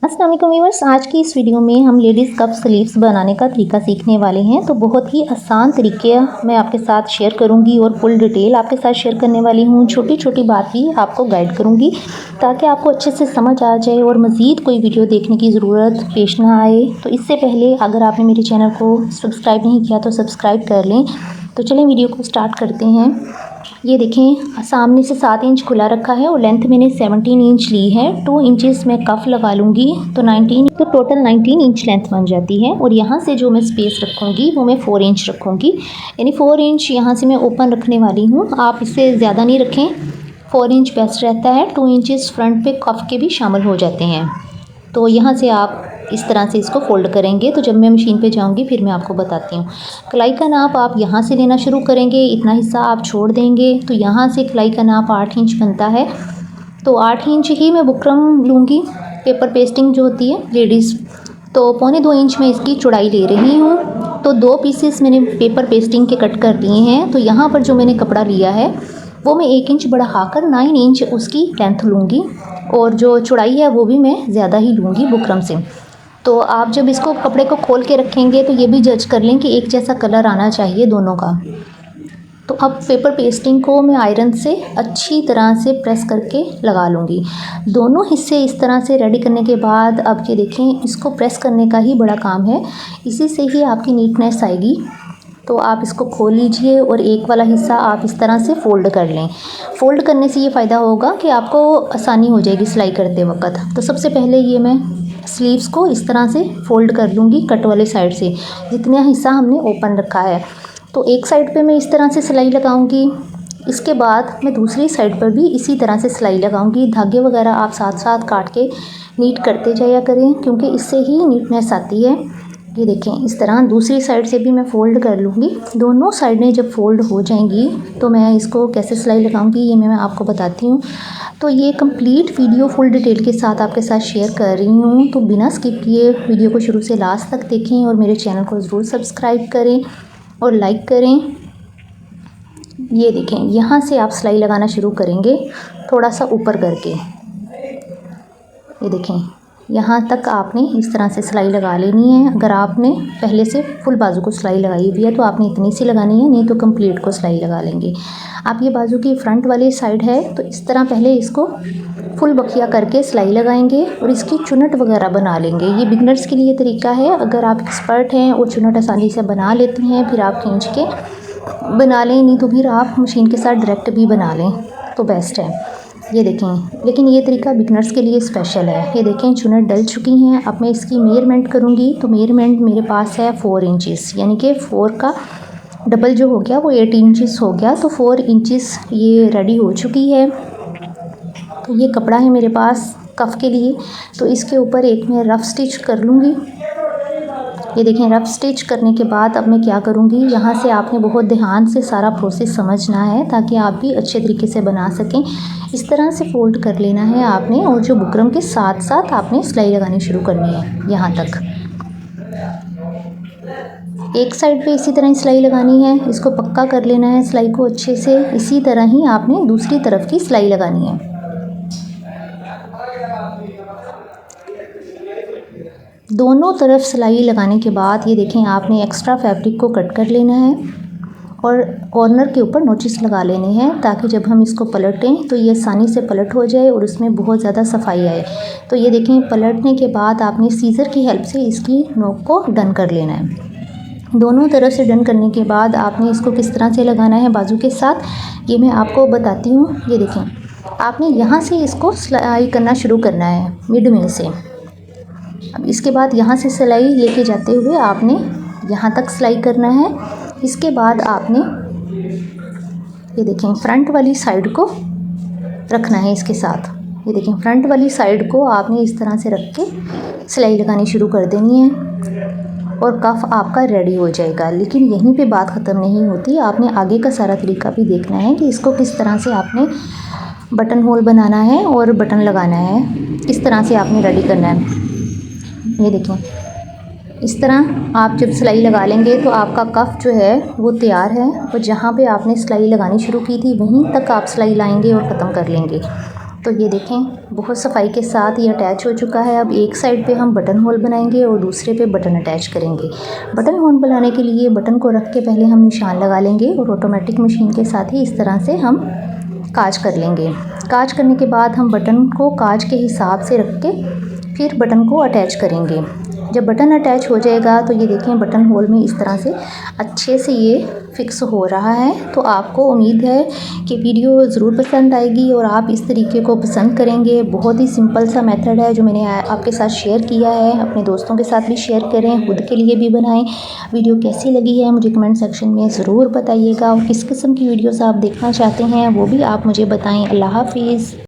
अस्सलाम वालेकुम व्यूअर्स, आज की इस वीडियो में हम लेडीज़ कप स्लीव्स बनाने का तरीका सीखने वाले हैं। तो बहुत ही आसान तरीके मैं आपके साथ शेयर करूंगी और फुल डिटेल आपके साथ शेयर करने वाली हूं। छोटी छोटी बात भी आपको गाइड करूंगी ताकि आपको अच्छे से समझ आ जाए और मज़ीद कोई वीडियो देखने की ज़रूरत पेश ना आए। तो इससे पहले अगर आपने मेरे चैनल को सब्सक्राइब नहीं किया तो सब्सक्राइब कर लें। तो चलें वीडियो को स्टार्ट करते हैं। ये देखें, सामने से 7 इंच खुला रखा है और लेंथ मैंने 17 इंच ली है। 2 इंचेस मैं कफ लगा लूँगी तो 19, तो टोटल 19 इंच लेंथ बन जाती है। और यहाँ से जो मैं स्पेस रखूँगी वो मैं 4 इंच रखूँगी, यानी 4 इंच यहाँ से मैं ओपन रखने वाली हूँ। आप इससे ज़्यादा नहीं रखें, 4 इंच बेस्ट रहता है। 2 इंचेस फ्रंट पे कफ के भी शामिल हो जाते हैं। तो यहाँ से आप इस तरह से इसको फ़ोल्ड करेंगे। तो जब मैं मशीन पे जाऊँगी फिर मैं आपको बताती हूँ। कलाई का नाप आप यहाँ से लेना शुरू करेंगे, इतना हिस्सा आप छोड़ देंगे। तो यहाँ से कलाई का नाप 8 इंच बनता है। तो 8 इंच ही मैं बुकरम लूँगी, पेपर पेस्टिंग जो होती है लेडीज़। तो 1.25 इंच में इसकी चौड़ाई ले रही हूँ। तो 2 पीसेस मैंने पेपर पेस्टिंग के कट कर दिए हैं। तो यहाँ पर जो मैंने कपड़ा लिया है वो मैं 1 इंच बढ़ाकर 9 इंच उसकी लेंथ लूँगी और जो चौड़ाई है वो भी मैं ज़्यादा ही लूँगी बुकरम से। तो आप जब इसको कपड़े को खोल के रखेंगे तो ये भी जज कर लें कि एक जैसा कलर आना चाहिए दोनों का। तो अब पेपर पेस्टिंग को मैं आयरन से अच्छी तरह से प्रेस करके लगा लूँगी। दोनों हिस्से इस तरह से रेडी करने के बाद अब ये देखें, इसको प्रेस करने का ही बड़ा काम है, इसी से ही आपकी नीटनेस आएगी। तो आप इसको खोल लीजिए और एक वाला हिस्सा आप इस तरह से फ़ोल्ड कर लें। फ़ोल्ड करने से ये फ़ायदा होगा कि आपको आसानी हो जाएगी सिलाई करते वक्त। तो सबसे पहले ये मैं स्लीव्स को इस तरह से फ़ोल्ड कर लूँगी कट वाले साइड से, जितना हिस्सा हमने ओपन रखा है। तो एक साइड पे मैं इस तरह से सिलाई लगाऊंगी, इसके बाद मैं दूसरी साइड पर भी इसी तरह से सिलाई लगाऊंगी। धागे वगैरह आप साथ साथ काट के नीट करते जाया करें क्योंकि इससे ही नीटनेस आती है। ये देखें, इस तरह दूसरी साइड से भी मैं फ़ोल्ड कर लूँगी। दोनों साइडें जब फ़ोल्ड हो जाएंगी तो मैं इसको कैसे सिलाई लगाऊंगी ये मैं आपको बताती हूँ। तो ये कंप्लीट वीडियो फुल डिटेल के साथ आपके साथ शेयर कर रही हूँ। तो बिना स्किप किए वीडियो को शुरू से लास्ट तक देखें और मेरे चैनल को ज़रूर सब्सक्राइब करें और लाइक करें। ये देखें, यहाँ से आप सिलाई लगाना शुरू करेंगे थोड़ा सा ऊपर करके। ये देखें, यहाँ तक आपने इस तरह से सिलाई लगा लेनी है। अगर आपने पहले से फुल बाजू को सिलाई लगाई हुई है तो आपने इतनी सी लगानी है, नहीं तो कंप्लीट को सिलाई लगा लेंगे। आप ये बाजू की फ्रंट वाली साइड है तो इस तरह पहले इसको फुल बखिया करके सिलाई लगाएंगे और इसकी चुनट वगैरह बना लेंगे। ये बिगनर्स के लिए तरीका है। अगर आप एक्सपर्ट हैं और चुनट आसानी से बना लेते हैं फिर आप खींच के बना लें, नहीं तो फिर आप मशीन के साथ डायरेक्ट भी बना लें तो बेस्ट है। ये देखें, लेकिन ये तरीका बिगनर्स के लिए स्पेशल है। ये देखें, चुनट डल चुकी हैं। अब मैं इसकी मेजरमेंट करूँगी। तो मेजरमेंट मेरे पास है 4 इंचेस, यानी कि 4 का डबल जो हो गया वो 8 इंचेस हो गया। तो 4 इंचेस ये रेडी हो चुकी है। तो ये कपड़ा है मेरे पास कफ के लिए, तो इसके ऊपर एक मैं रफ़ स्टिच कर लूँगी। ये देखें, रफ़ स्टिच करने के बाद अब मैं क्या करूँगी, यहाँ से आपने बहुत ध्यान से सारा प्रोसेस समझना है ताकि आप भी अच्छे तरीके से बना सकें। इस तरह से फ़ोल्ड कर लेना है आपने और जो बुकरम के साथ साथ आपने सिलाई लगानी शुरू करनी है। यहाँ तक एक साइड पे इसी तरह ही सिलाई लगानी है, इसको पक्का कर लेना है सिलाई को अच्छे से। इसी तरह ही आपने दूसरी तरफ की सिलाई लगानी है। दोनों तरफ सिलाई लगाने के बाद ये देखें, आपने एक्स्ट्रा फैब्रिक को कट कर लेना है और कॉर्नर के ऊपर नोचिस लगा लेने हैं ताकि जब हम इसको पलटें तो ये आसानी से पलट हो जाए और उसमें बहुत ज़्यादा सफाई आए। तो ये देखें, पलटने के बाद आपने सीज़र की हेल्प से इसकी नोक को डन कर लेना है। दोनों तरफ से डन करने के बाद आपने इसको किस तरह से लगाना है बाजू के साथ ये मैं आपको बताती हूँ। ये देखें, आपने यहाँ से इसको सिलाई करना शुरू करना है मिड में से। अब इसके बाद यहाँ से सिलाई लेके जाते हुए आपने यहाँ तक सिलाई करना है। इसके बाद आपने ये देखें, फ्रंट वाली साइड को रखना है इसके साथ। ये देखें, फ्रंट वाली साइड को आपने इस तरह से रख के सिलाई लगानी शुरू कर देनी है और कफ आपका रेडी हो जाएगा। लेकिन यहीं पे बात ख़त्म नहीं होती, आपने आगे का सारा तरीका भी देखना है कि इसको किस तरह से आपने बटन होल बनाना है और बटन लगाना है, किस तरह से आपने रेडी करना है। ये देखें, इस तरह आप जब सिलाई लगा लेंगे तो आपका कफ जो है वो तैयार है और जहाँ पे आपने सिलाई लगानी शुरू की थी वहीं तक आप सिलाई लाएंगे और ख़त्म कर लेंगे। तो ये देखें बहुत सफाई के साथ ये अटैच हो चुका है। अब एक साइड पे हम बटन होल बनाएंगे और दूसरे पे बटन अटैच करेंगे। बटन होल बनाने के लिए बटन को रख के पहले हम निशान लगा लेंगे और ऑटोमेटिक मशीन के साथ ही इस तरह से हम काज कर लेंगे। काज करने के बाद हम बटन को काज के हिसाब से रख के फिर बटन को अटैच करेंगे। जब बटन अटैच हो जाएगा तो ये देखें बटन होल में इस तरह से अच्छे से ये फिक्स हो रहा है। तो आपको उम्मीद है कि वीडियो ज़रूर पसंद आएगी और आप इस तरीके को पसंद करेंगे। बहुत ही सिंपल सा मेथड है जो मैंने आपके साथ शेयर किया है। अपने दोस्तों के साथ भी शेयर करें, खुद के लिए भी बनाएं। वीडियो कैसी लगी है मुझे कमेंट सेक्शन में ज़रूर बताइएगा और किस किस्म की वीडियोज़ आप देखना चाहते हैं वो भी आप मुझे बताएँ। अल्लाह हाफिज़।